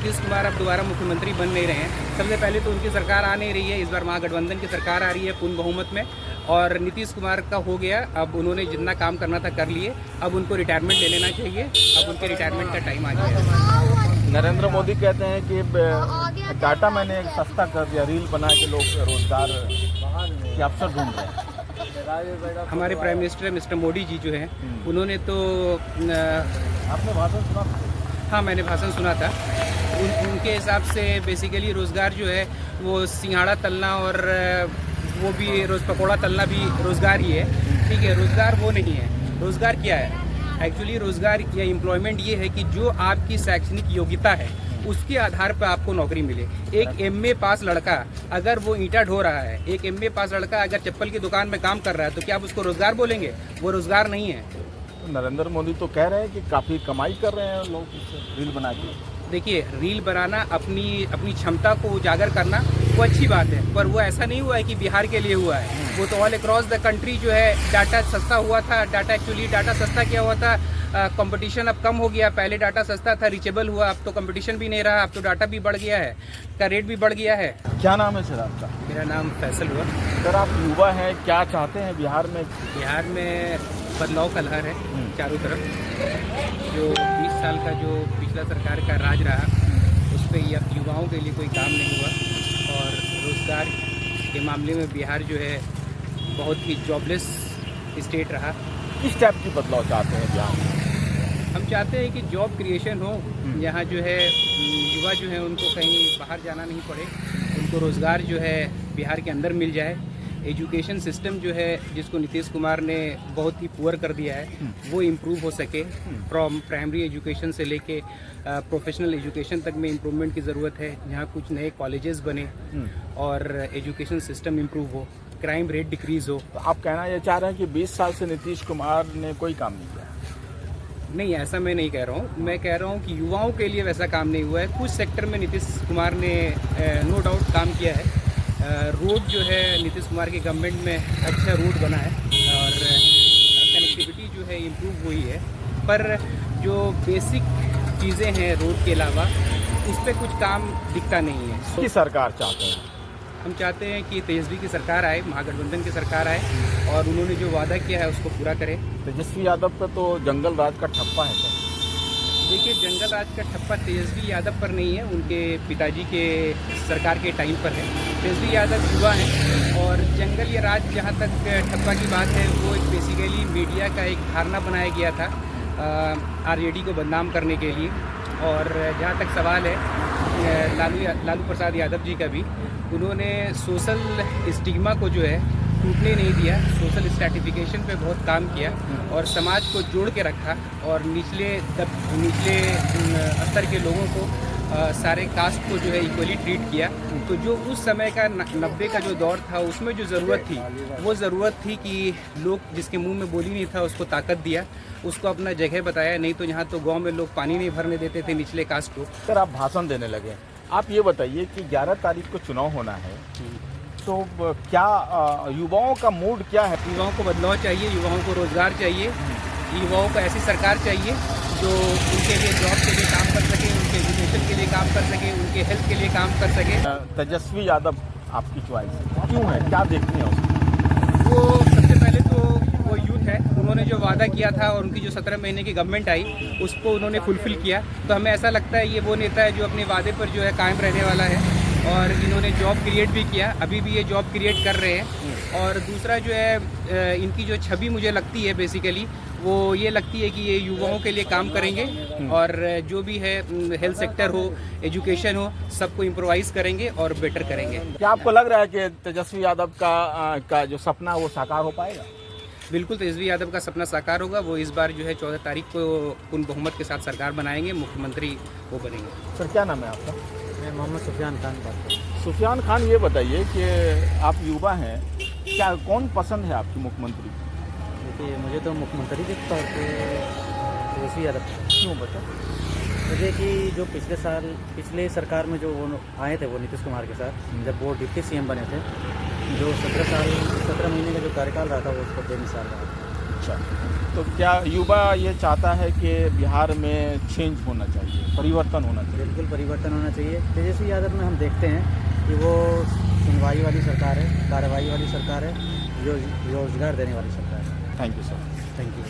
नीतीश कुमार अब दोबारा मुख्यमंत्री बन नहीं रहे हैं। सबसे पहले तो उनकी सरकार आ नहीं रही है, इस बार महागठबंधन की सरकार आ रही है पूर्ण बहुमत में, और नीतीश कुमार का हो गया। अब उन्होंने जितना काम करना था कर लिए, अब उनको रिटायरमेंट ले लेना चाहिए। अब उनके रिटायरमेंट का टाइम आ गया है। नरेंद्र मोदी कहते हैं कि डाटा मैंने एक सस्ता कर दिया, रील बना के लोग रोजगार के अवसर ढूंढ रहे हैं। हमारे prime minister mister Modi ji जो हैं, उन्होंने तो आपने भाषण सुना? हाँ, मैंने भाषण सुना था। उनके हिसाब से बेसिकली रोज़गार जो है वो सिंघाड़ा तलना और वो भी रोज़ पकौड़ा तलना भी रोज़गार ही है। ठीक है, रोज़गार वो नहीं है। रोज़गार क्या है? एक्चुअली रोज़गार या एम्प्लॉयमेंट ये है कि जो आपकी शैक्षणिक योग्यता है उसके आधार पर आपको नौकरी मिले। एक एमए पास लड़का अगर वो ईंटा ढो रहा है, एक एमए पास लड़का अगर चप्पल की दुकान में काम कर रहा है, तो क्या आप उसको रोज़गार बोलेंगे? वो रोज़गार नहीं है। नरेंद्र मोदी तो कह रहे हैं कि काफ़ी कमाई कर रहे हैं लोग इससे, रील बना के। देखिए, रील बनाना, अपनी क्षमता को उजागर करना वो अच्छी बात है, पर वो ऐसा नहीं हुआ है कि बिहार के लिए हुआ है। वो तो ऑल अक्रॉस द कंट्री जो है डाटा सस्ता हुआ था। डाटा सस्ता क्या हुआ था? कंपटीशन अब कम हो गया। पहले डाटा सस्ता था, रीचेबल हुआ, अब तो कंपटीशन भी नहीं रहा, अब तो डाटा भी बढ़ गया है, का रेट भी बढ़ गया है। क्या नाम है सर आपका? मेरा नाम फैसल हुआ। सर, आप युवा हैं, क्या चाहते हैं बिहार में? बिहार में बदलाव का लहर है चारों तरफ। जो 20 साल का जो पिछला सरकार का राज रहा, उस पर युवाओं के लिए कोई काम नहीं हुआ, और रोज़गार के मामले में बिहार जो है बहुत ही जॉबलेस स्टेट रहा। किस टाइप की बदलाव चाहते हैं बिहार में? हम चाहते हैं कि जॉब क्रिएशन हो, यहाँ जो है युवा जो है उनको कहीं बाहर जाना नहीं पड़े, उनको रोज़गार जो है बिहार के अंदर मिल जाए। एजुकेशन सिस्टम जो है जिसको नीतीश कुमार ने बहुत ही पुअर कर दिया है, वो इम्प्रूव हो सके। फ्रॉम प्राइमरी एजुकेशन से लेके प्रोफेशनल एजुकेशन तक में इम्प्रूवमेंट की ज़रूरत है। यहाँ कुछ नए कॉलेजेस बने और एजुकेशन सिस्टम इम्प्रूव हो, क्राइम रेट डिक्रीज़ हो। तो आप कहना ये चाह रहे हैं कि 20 साल से नीतीश कुमार ने कोई काम नहीं किया? नहीं, ऐसा मैं नहीं कह रहा हूँ। मैं कह रहा हूँ कि युवाओं के लिए वैसा काम नहीं हुआ है। कुछ सेक्टर में नीतीश कुमार ने नो डाउट काम किया है। रोड जो है नीतीश कुमार की गवर्नमेंट में अच्छा रोड बना है, और कनेक्टिविटी जो है इम्प्रूव हुई है, पर जो बेसिक चीज़ें हैं रोड के अलावा, उस पर कुछ काम दिखता नहीं है। की सरकार चाहते हैं? हम चाहते हैं कि तेजस्वी की सरकार आए, महागठबंधन की सरकार आए, और उन्होंने जो वादा किया है उसको पूरा करे। तेजस्वी यादव पर तो जंगल राज का ठप्पा है सर। देखिए, जंगल राज का ठप्पा तेजस्वी यादव पर नहीं है, उनके पिताजी के सरकार के टाइम पर है। तेजस्वी यादव युवा हैं, और जंगल या राज जहाँ तक ठप्पा की बात है, वो एक बेसिकली मीडिया का एक धारणा बनाया गया था आरजेडी को बदनाम करने के लिए। और जहाँ तक सवाल है लालू प्रसाद यादव जी का भी, उन्होंने सोशल स्टिग्मा को जो है टूटने नहीं दिया, सोशल स्ट्रैटिफिकेशन पे बहुत काम किया और समाज को जोड़ के रखा, और निचले स्तर के लोगों को, सारे कास्ट को जो है इक्वली ट्रीट किया। तो जो उस समय का 90 का जो दौर था, उसमें जो ज़रूरत थी, वो ज़रूरत थी कि लोग जिसके मुंह में बोली नहीं था उसको ताकत दिया, उसको अपना जगह बताया। नहीं तो यहाँ तो गांव में लोग पानी नहीं भरने देते थे निचले कास्ट को। सर, आप भाषण देने लगे, आप ये बताइए कि 11 तारीख को चुनाव होना है, तो क्या युवाओं का मूड क्या है? युवाओं को बदलाव चाहिए, युवाओं को रोज़गार चाहिए, युवाओं को ऐसी सरकार चाहिए जो उनके लिए जॉब के लिए काम कर सके, उनके एजुकेशन के लिए काम कर सके, उनके हेल्थ के लिए काम कर सके। तेजस्वी यादव आपकी चॉइस क्यों है, क्या देखते हैं उसको? वो सबसे पहले तो वो यूथ है, उन्होंने जो वादा किया था और उनकी जो 17 महीने की गवर्नमेंट आई उसको उन्होंने फुलफिल किया। तो हमें ऐसा लगता है ये वो नेता है जो अपने वादे पर जो है कायम रहने वाला है, और इन्होंने जॉब क्रिएट भी किया, अभी भी ये जॉब क्रिएट कर रहे हैं। और दूसरा जो है इनकी जो छवि मुझे लगती है बेसिकली, वो ये लगती है कि ये युवाओं के लिए काम करेंगे, और जो भी है हेल्थ सेक्टर हो, एजुकेशन हो, सबको इम्प्रोवाइज़ करेंगे और बेटर करेंगे। क्या आपको लग रहा है कि तेजस्वी यादव का जो सपना वो साकार हो पाएगा? बिल्कुल, तेजस्वी यादव का सपना साकार होगा। वो इस बार जो है 14 तारीख को पूर्ण बहुमत के साथ सरकार बनाएंगे, मुख्यमंत्री वो बनेंगे। सर, क्या नाम है आपका? मैं मोहम्मद सुफियान खान बात कर रहा हूँ। सुफियान खान, ये बताइए कि आप युवा हैं, क्या कौन पसंद है आपकी मुख्यमंत्री? देखिए, मुझे तो मुख्यमंत्री के तौर पे तेजस्वी यादव। क्यों बता? मुझे कि जो पिछले सरकार में जो वो आए थे, वो नीतीश कुमार के साथ, जब वो डिप्टी सीएम बने थे, जो 17 महीने का जो कार्यकाल रहा था वो उसको बेमिसाल रहा। अच्छा, तो क्या युवा ये चाहता है कि बिहार में चेंज होना चाहिए, परिवर्तन होना चाहिए? बिल्कुल परिवर्तन होना चाहिए। तेजस्वी यादव में हम देखते हैं कि वो सुनवाई वाली सरकार है, कार्रवाई वाली सरकार है, रोजगार देने वाली सरकार है। Thank you sir. Thank you.